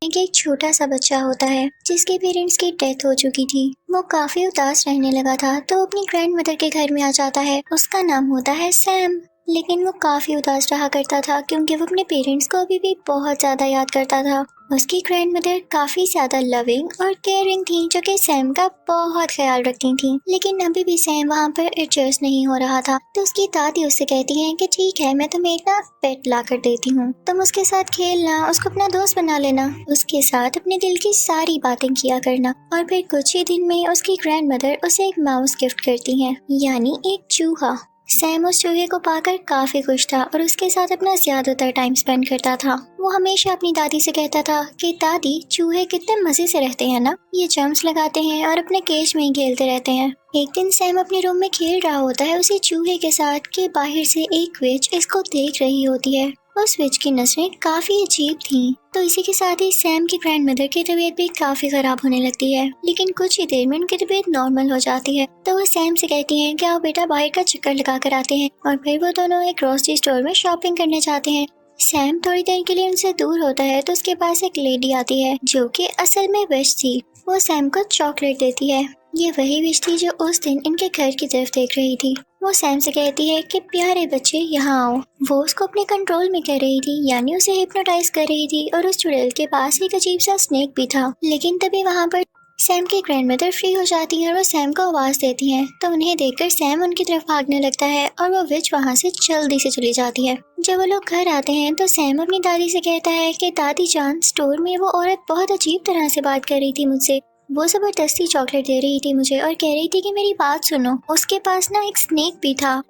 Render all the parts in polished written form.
कि एक छोटा सा बच्चा होता है जिसके पेरेंट्स की डेथ हो चुकी थी। वो काफी उदास रहने लगा था तो अपनी ग्रैंड मदर के घर में आ जाता है। उसका नाम होता है सैम। लेकिन वो काफी उदास रहा करता था क्योंकि वो अपने पेरेंट्स को अभी भी बहुत ज्यादा याद करता था। उसकी ग्रैंड मदर काफी ज्यादा लविंग और केयरिंग थी जो कि सैम का बहुत ख्याल रखती थी। लेकिन अभी भी सैम वहाँ पर एडजस्ट नहीं हो रहा था तो उसकी दादी उससे कहती है कि ठीक है, मैं तुम्हें एक ना पेट ला कर देती हूँ, तुम उसके साथ खेलना, उसको अपना दोस्त बना लेना, उसके साथ अपने दिल की सारी बातें किया करना। और फिर कुछ ही दिन में उसकी ग्रैंड मदर उसे एक माउस गिफ्ट करती है, यानी एक चूहा। सैम उस चूहे को पाकर काफी खुश था और उसके साथ अपना ज्यादातर टाइम स्पेंड करता था। वो हमेशा अपनी दादी से कहता था कि दादी, चूहे कितने मजे से रहते हैं ना, ये जंप्स लगाते हैं और अपने केज में ही खेलते रहते हैं। एक दिन सैम अपने रूम में खेल रहा होता है उसी चूहे के साथ कि बाहर से एक विच इसको देख रही होती है। उस विच की नजरें काफी अजीब थीं, तो इसी के साथ ही सैम की ग्रैंड मदर की तबीयत भी काफी खराब होने लगती है। लेकिन कुछ ही देर में उनकी तबीयत नॉर्मल हो जाती है तो वो सैम से कहती हैं कि आओ बेटा बाहर का चक्कर लगा कर आते हैं। और फिर वो दोनों एक ग्रोसरी स्टोर में शॉपिंग करने जाते हैं। सैम थोड़ी देर के लिए उनसे दूर होता है तो उसके पास एक लेडी आती है जो कि असल में विच थी। वो सैम को चॉकलेट देती है। ये वही विच थी जो उस दिन इनके घर की तरफ देख रही थी। वो सैम से कहती है कि प्यारे बच्चे यहाँ आओ। वो उसको अपने कंट्रोल में कर रही थी, यानी उसे हिप्नोटाइज कर रही थी। और उस चुड़ैल के पास एक अजीब सा स्नेक भी था। लेकिन तभी वहाँ पर सैम की ग्रैंडमदर फ्री हो जाती है और वो सैम को आवाज देती हैं, तो उन्हें देखकर सैम उनकी तरफ भागने लगता है और वो विच वहाँ से जल्दी से चली जाती है। जब वो लोग घर आते हैं तो सैम अपनी दादी से कहता है कि दादी जान, स्टोर में वो औरत बहुत अजीब तरह से बात कर रही थी मुझसे। वो जबरदस्ती चॉकलेट दे रही थी मुझे और कह रही थी कि मेरी बात सुनो, उसके पास ना एक स्नेक भी था।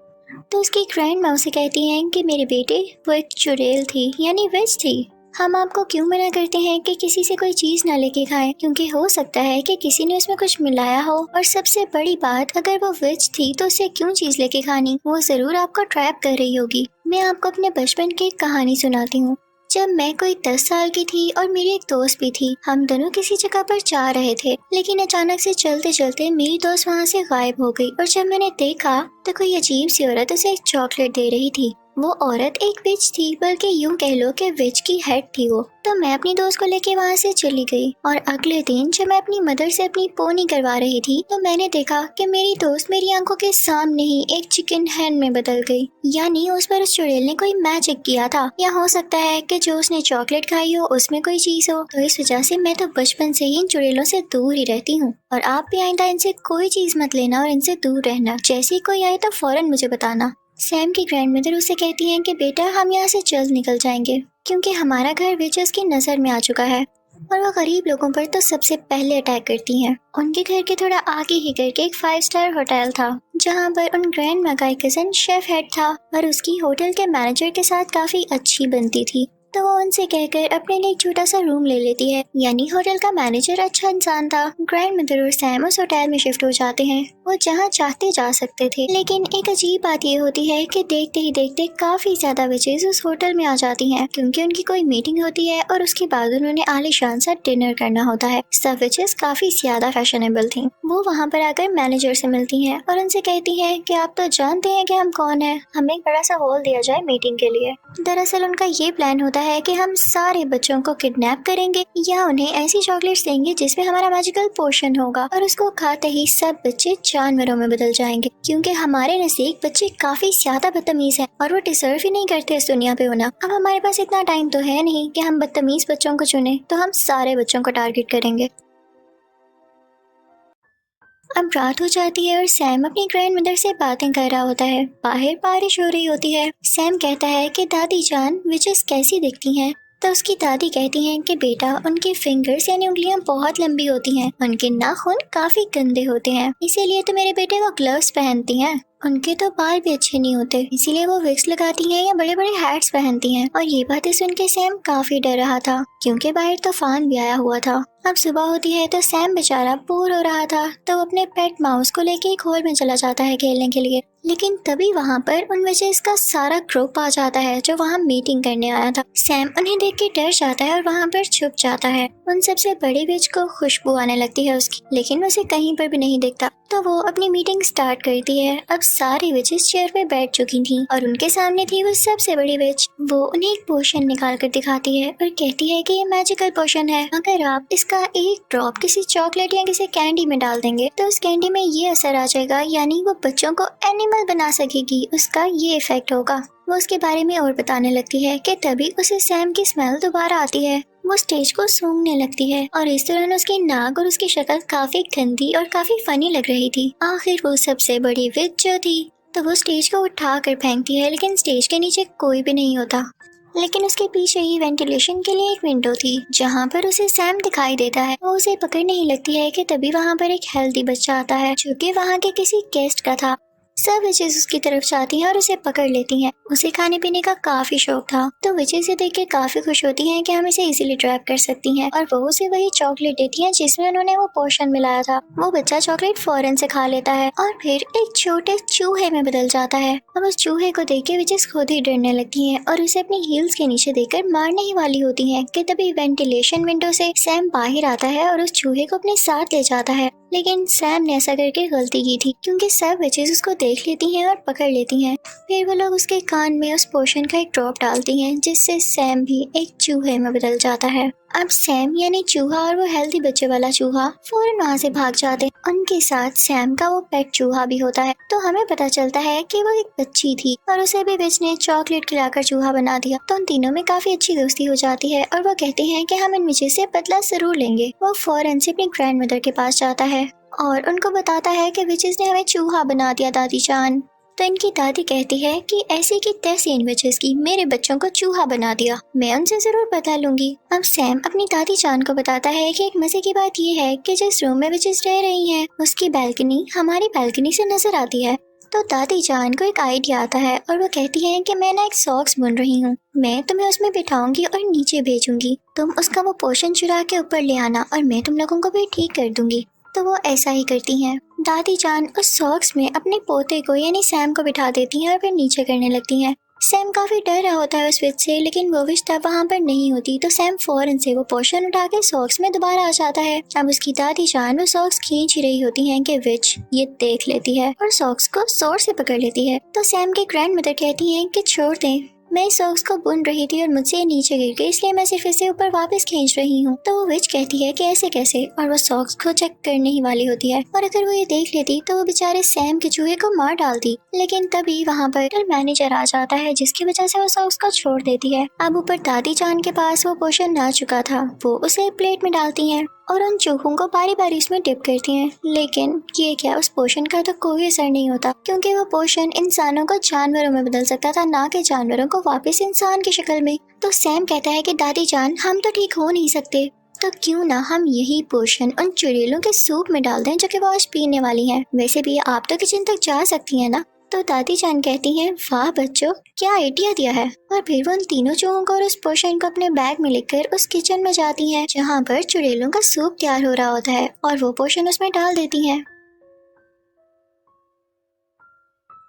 तो उसकी ग्रैंड माँ उसे कहती हैं कि मेरे बेटे, वो एक चुड़ैल थी, यानी विच थी। हम आपको क्यों मना करते हैं कि किसी से कोई चीज ना लेके खाएं, क्योंकि हो सकता है कि किसी ने उसमें कुछ मिलाया हो। और सबसे बड़ी बात, अगर वो विच थी तो उसे क्यों चीज लेके खानी, वो जरूर आपको ट्रैप कर रही होगी। मैं आपको अपने बचपन की एक कहानी सुनाती हूँ। जब मैं कोई 10 साल की थी और मेरी एक दोस्त भी थी, हम दोनों किसी जगह पर जा रहे थे, लेकिन अचानक से चलते चलते मेरी दोस्त वहाँ से गायब हो गई। और जब मैंने देखा तो कोई अजीब सी औरत उसे एक चॉकलेट दे रही थी। वो औरत एक विच थी, बल्कि यूं कह लो कि विच की हेड थी वो। तो मैं अपनी दोस्त को लेके वहाँ से चली गई। और अगले दिन जब मैं अपनी मदर से अपनी पोनी करवा रही थी तो मैंने देखा कि मेरी दोस्त मेरी आंखों के सामने ही एक चिकन हैन में बदल गई। यानी उस पर उस चुड़ैल ने कोई मैजिक किया था, या हो सकता है कि जो उसने चॉकलेट खाई हो उसमें कोई चीज हो। तो इस वजह से मैं तो बचपन से ही इन चुड़ैलों से दूर ही रहती हूँ। और आप भी आइंदा इनसे कोई चीज मत लेना और इनसे दूर रहना। जैसे ही कोई आए तो फौरन मुझे बताना। सैम की ग्रैंडमदर उसे कहती हैं कि बेटा, हम यहाँ से जल्द निकल जाएंगे क्योंकि हमारा घर विचेस की नजर में आ चुका है और वो गरीब लोगों पर तो सबसे पहले अटैक करती हैं। उनके घर के थोड़ा आगे ही करके एक 5 स्टार होटल था जहाँ पर उन ग्रैंड माँ का कजन शेफ हेड था और उसकी होटल के मैनेजर के साथ काफी अच्छी बनती थी। तो वो उनसे कहकर अपने लिए एक छोटा सा रूम ले लेती है, यानी होटल का मैनेजर अच्छा इंसान था। ग्रैंड मदर और सैम उस होटल में शिफ्ट हो जाते हैं। वो जहाँ चाहते जा सकते थे, लेकिन एक अजीब बात ये होती है कि देखते ही देखते काफी ज्यादा विचेस उस होटल में आ जाती हैं, क्योंकि उनकी कोई मीटिंग होती है और उसके बाद उन्होंने आलीशान सा डिनर करना होता है। सब विचेस काफी ज्यादा फैशनेबल थी। वो वहाँ पर आकर मैनेजर से मिलती हैं और उनसे कहती हैं कि आप तो जानते हैं कि हम कौन है, हमें एक बड़ा सा हॉल दिया जाए मीटिंग के लिए। दरअसल उनका ये प्लान होता है कि हम सारे बच्चों को किडनैप करेंगे या उन्हें ऐसी चॉकलेट्स देंगे जिसमें हमारा मैजिकल पोशन होगा और उसको खाते ही सब बच्चे जानवरों में बदल जाएंगे, क्योंकि हमारे नजदीक बच्चे काफी ज्यादा बदतमीज हैं और वो डिजर्व ही नहीं करते इस दुनिया पे होना। अब हमारे पास इतना टाइम तो है नहीं कि हम बदतमीज बच्चों को चुने, तो हम सारे बच्चों को टारगेट करेंगे। अब रात हो जाती है और सैम अपनी ग्रैंड मदर से बातें कर रहा होता है। बाहर बारिश हो रही होती है। सैम कहता है कि दादी जान, विचेस कैसी दिखती हैं? तो उसकी दादी कहती हैं कि बेटा, उनके फिंगर्स यानी उंगलियां बहुत लंबी होती हैं, उनके नाखून काफी गंदे होते हैं, इसीलिए तो मेरे बेटे वो ग्लव्स पहनती हैं। उनके तो बाल भी अच्छे नहीं होते, इसीलिए वो विक्स लगाती हैं या बड़े बड़े हैट्स पहनती हैं। और ये बातें सुन के सैम काफी डर रहा था, क्योंकि बाहर तूफान भी आया हुआ था। अब सुबह होती है तो सैम बेचारा बोर हो रहा था, तो वो अपने पेट माउस को लेके एक हॉल में चला जाता है खेलने के लिए। लेकिन तभी वहाँ पर उन विचेस का सारा ग्रुप आ जाता है जो वहाँ मीटिंग करने आया था। सैम उन्हें देख के डर जाता है और वहाँ पर छुप जाता है। उन सबसे बड़ी विच को खुशबू आने लगती है उसकी, लेकिन उसे कहीं पर भी नहीं दिखता। तो वो अपनी मीटिंग स्टार्ट करती है। अब सारी विचेस चेयर पे बैठ चुकी थी और उनके सामने थी वो सबसे बड़ी विच। वो उन्हें एक पोशन निकाल कर दिखाती है और कहती है कि ये मैजिकल पोशन है। अगर आप इसका एक ड्रॉप किसी चॉकलेट या किसी कैंडी में डाल देंगे तो उस कैंडी में ये असर आ जाएगा, यानी वो बच्चों को एनिमल बना सकेगी, उसका ये इफेक्ट होगा। वो उसके बारे में और बताने लगती है कि तभी उसे सैम की स्मेल दोबारा आती है। वो स्टेज को सूंघने लगती है और इस दौरान उसकी नाक और उसकी शक्ल काफी गंदी और काफी फनी लग रही थी। आखिर वो सबसे बड़ी विच जो थी तो वो स्टेज को उठा कर फेंकती है, लेकिन स्टेज के नीचे कोई भी नहीं होता। लेकिन उसके पीछे ही वेंटिलेशन के लिए एक विंडो थी जहाँ पर उसे सैम दिखाई देता है। वो उसे पकड़ने ही लगती है कि तभी वहाँ पर एक हेल्दी बच्चा आता है जो कि वहाँ के किसी गेस्ट का था। सब विचेस उसकी तरफ जाती हैं और उसे पकड़ लेती हैं। उसे खाने पीने का काफी शौक था तो विचेस से देख के काफी खुश होती हैं कि हम इसे इजीली ट्रैप कर सकती हैं और वो उसे वही चॉकलेट देती हैं जिसमें उन्होंने वो पोशन मिलाया था। वो बच्चा चॉकलेट फौरन से खा लेता है और फिर एक छोटे चूहे में बदल जाता है। अब उस चूहे को देख के विचेस खुद ही डरने लगती हैं और उसे अपनी हील्स के नीचे देखकर मारने ही वाली होती हैं कि तभी वेंटिलेशन विंडो से सैम बाहर आता है और उस चूहे को अपने साथ ले जाता है। लेकिन सैम ने ऐसा करके गलती की थी क्योंकि सब विचेस उसको देख लेती हैं और पकड़ लेती हैं। फिर वो लोग उसके कान में उस पोशन का एक ड्रॉप डालती हैं जिससे सैम भी एक चूहे में बदल जाता है। अब सैम यानी चूहा और वो हेल्दी बच्चे वाला चूहा फौरन वहाँ से भाग जाते हैं। उनके साथ सैम का वो पेट चूहा भी होता है। तो हमें पता चलता है कि वो एक बच्ची थी और उसे भी विच ने चॉकलेट खिलाकर चूहा बना दिया। तो उन तीनों में काफी अच्छी दोस्ती हो जाती है और वो कहते हैं कि हम इन विचेस से बदला जरूर लेंगे। वो फौरन से अपनी ग्रैंड मदर के पास जाता है और उनको बताता है कि विचेस ने हमें चूहा बना दिया दादी जान। तो इनकी दादी कहती है कि ऐसे की तैसे इन विचेस की मेरे बच्चों को चूहा बना दिया, मैं उनसे जरूर बता लूंगी। अब सैम अपनी दादी जान को बताता है कि एक मजे की बात ये है कि जिस रूम में विचेस रह रही हैं उसकी बैल्कनी हमारी बैल्कनी से नजर आती है। तो दादी जान को एक आइडिया आता है और वो कहती है कि मैं ना एक सॉक्स बुन रही हूँ, मैं तुम्हें उसमें बिठाऊंगी और नीचे भेजूंगी, तुम उसका वो पोर्शन चुरा के ऊपर ले आना और मैं तुम लोगों को भी ठीक कर दूंगी। तो वो ऐसा ही करती हैं। दादी जान उस सॉक्स में अपने पोते को यानी सैम को बिठा देती हैं और फिर नीचे करने लगती हैं। सैम काफी डर रहा होता है उस विच से, लेकिन वो विच तब वहाँ पर नहीं होती। तो सैम फौरन से वो पोर्शन उठा के सॉक्स में दोबारा आ जाता है। अब उसकी दादी जान वो सॉक्स खींच ही रही होती हैं कि विच ये देख लेती है और सॉक्स को जोर से पकड़ लेती है। तो सैम की ग्रैंड मदर कहती हैं कि छोड़ दें, मैं इस सॉक्स को बुन रही थी और मुझसे नीचे गिर गई, इसलिए मैं सिर्फ इसे ऊपर वापस खींच रही हूँ। तो वो विच कहती है कि ऐसे कैसे, और वो सॉक्स को चेक करने ही वाली होती है और अगर वो ये देख लेती तो वो बेचारे सैम के चूहे को मार डालती। लेकिन तभी वहाँ पर मैनेजर आ जाता है जिसकी वजह से वो सॉक्स को छोड़ देती है। अब ऊपर दादी जान के पास वो पोशन आ चुका था, वो उसे प्लेट में डालती है और उन चूहों को बारी बारी इसमें डिप करती हैं। लेकिन ये क्या, उस पोशन का तो कोई असर नहीं होता क्योंकि वो पोशन इंसानों को जानवरों में बदल सकता था, ना कि जानवरों को वापस इंसान की शक्ल में। तो सैम कहता है कि दादी जान हम तो ठीक हो नहीं सकते, तो क्यों ना हम यही पोशन उन चुड़ैलों के सूप में डाल दें जो कि वो आज पीने वाली हैं। वैसे भी आप तो किचन तक जा सकती हैं ना। तो दादी जान कहती हैं वाह बच्चों, क्या आइडिया दिया है। और फिर वो उन तीनों चूहों को और उस पोशन को अपने बैग में लेकर उस किचन में जाती हैं जहाँ पर चुड़ैलों का सूप तैयार हो रहा होता है और वो पोशन उसमें डाल देती हैं।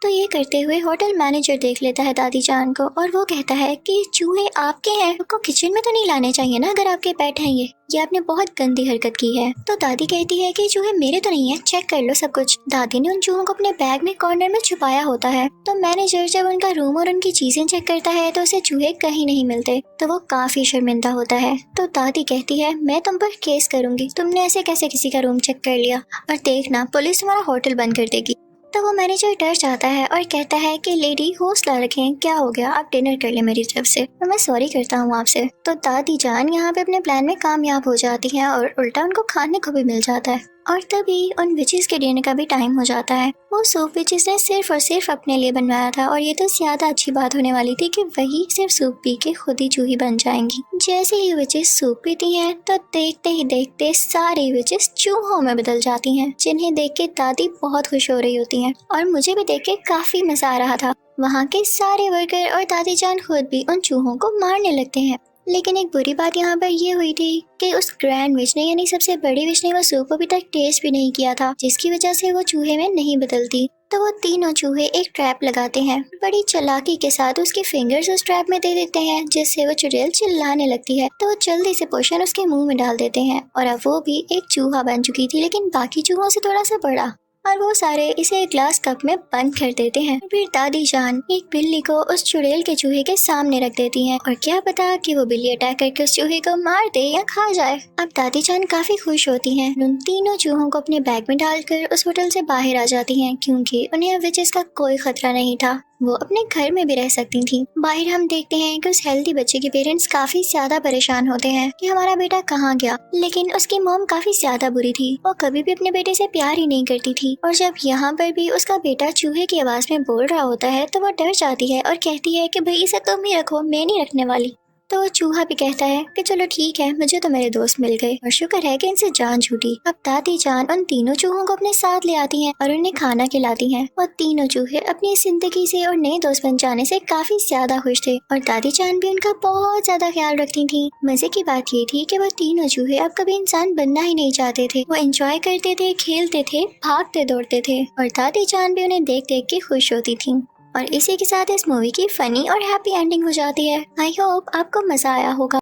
तो ये करते हुए होटल मैनेजर देख लेता है दादी जान को और वो कहता है कि चूहे आपके हैं, आपको किचन में तो नहीं लाने चाहिए ना अगर आपके पेट हैं। ये आपने बहुत गंदी हरकत की है। तो दादी कहती है कि चूहे मेरे तो नहीं है, चेक कर लो सब कुछ। दादी ने उन चूहों को अपने बैग में कॉर्नर में छुपाया होता है। तो मैनेजर जब उनका रूम और उनकी चीजें चेक करता है तो उसे चूहे कहीं नहीं मिलते, तो वो काफी शर्मिंदा होता है। तो दादी कहती है मैं तुम पर केस करूंगी, तुमने ऐसे कैसे किसी का रूम चेक कर लिया, और देखना पुलिस तुम्हारा होटल बंद कर देगी। तो वो मैनेजर डर जाता है और कहता है कि लेडी हौसला रखें, क्या हो गया, आप डिनर कर ले मेरी तरफ से और मैं सॉरी करता हूँ आपसे। तो दादी जान यहाँ पे अपने प्लान में कामयाब हो जाती हैं और उल्टा उनको खाने को भी मिल जाता है। और तभी उन विचेस के डिनर का भी टाइम हो जाता है। वो सूप विचेस ने सिर्फ और सिर्फ अपने लिए बनवाया था और ये तो ज्यादा अच्छी बात होने वाली थी कि वही सिर्फ सूप पी के खुद ही चूही बन जाएंगी। जैसे ही विचेस सूप पीती हैं तो देखते ही देखते सारी विचेस चूहों में बदल जाती हैं, जिन्हें देख के दादी बहुत खुश हो रही होती हैं और मुझे भी देख के काफी मजा आ रहा था। वहाँ के सारे वर्कर और दादी जान खुद भी उन चूहों को मारने लगते हैं। लेकिन एक बुरी बात यहाँ पर ये हुई थी कि उस ग्रैंड विच ने यानी सबसे बड़ी विच ने वो सूप अभी तक टेस्ट भी नहीं किया था, जिसकी वजह से वो चूहे में नहीं बदलती। तो वो तीनों चूहे एक ट्रैप लगाते हैं, बड़ी चालाकी के साथ उसके फिंगर्स उस ट्रैप में दे देते हैं, जिससे वो चुड़ैल चिल्लाने लगती है। तो वो जल्दी से पोशन उसके मुंह में डाल देते हैं और अब वो भी एक चूहा बन चुकी थी, लेकिन बाकी चूहों से थोड़ा सा बड़ा। और वो सारे इसे एक ग्लास कप में बंद कर देते हैं। फिर दादी जान एक बिल्ली को उस चुड़ैल के चूहे के सामने रख देती हैं और क्या पता कि वो बिल्ली अटैक करके उस चूहे को मार दे या खा जाए। अब दादी जान काफी खुश होती हैं। उन तीनों चूहों को अपने बैग में डालकर उस होटल से बाहर आ जाती हैं क्योंकि उन्हें अब विचेस का कोई खतरा नहीं था। वो अपने घर में भी रह सकती थी। बाहर हम देखते हैं कि उस हेल्दी बच्चे के पेरेंट्स काफी ज्यादा परेशान होते हैं कि हमारा बेटा कहाँ गया, लेकिन उसकी मॉम काफी ज्यादा बुरी थी। वो कभी भी अपने बेटे से प्यार ही नहीं करती थी और जब यहाँ पर भी उसका बेटा चूहे की आवाज में बोल रहा होता है तो वो डर जाती है और कहती है कि भाई इसे तुम ही रखो, मैं नहीं रखने वाली। तो वो चूहा भी कहता है कि चलो ठीक है, मुझे तो मेरे दोस्त मिल गए और शुक्र है कि इनसे जान छूटी। अब दादी जान उन तीनों चूहों को अपने साथ ले आती हैं और उन्हें खाना खिलाती हैं और तीनों चूहे अपनी जिंदगी से और नए दोस्त बन जाने से काफी ज्यादा खुश थे और दादी जान भी उनका बहुत ज्यादा ख्याल रखती थी। मजे की बात ये थी कि वो तीनों चूहे अब कभी इंसान बनना ही नहीं चाहते थे। वो एंजॉय करते थे, खेलते थे, भागते दौड़ते थे और दादी जान भी उन्हें देख देख के खुश होती थी। और इसी के साथ इस मूवी की फनी और हैप्पी एंडिंग हो जाती है। आई होप आपको मजा आया होगा।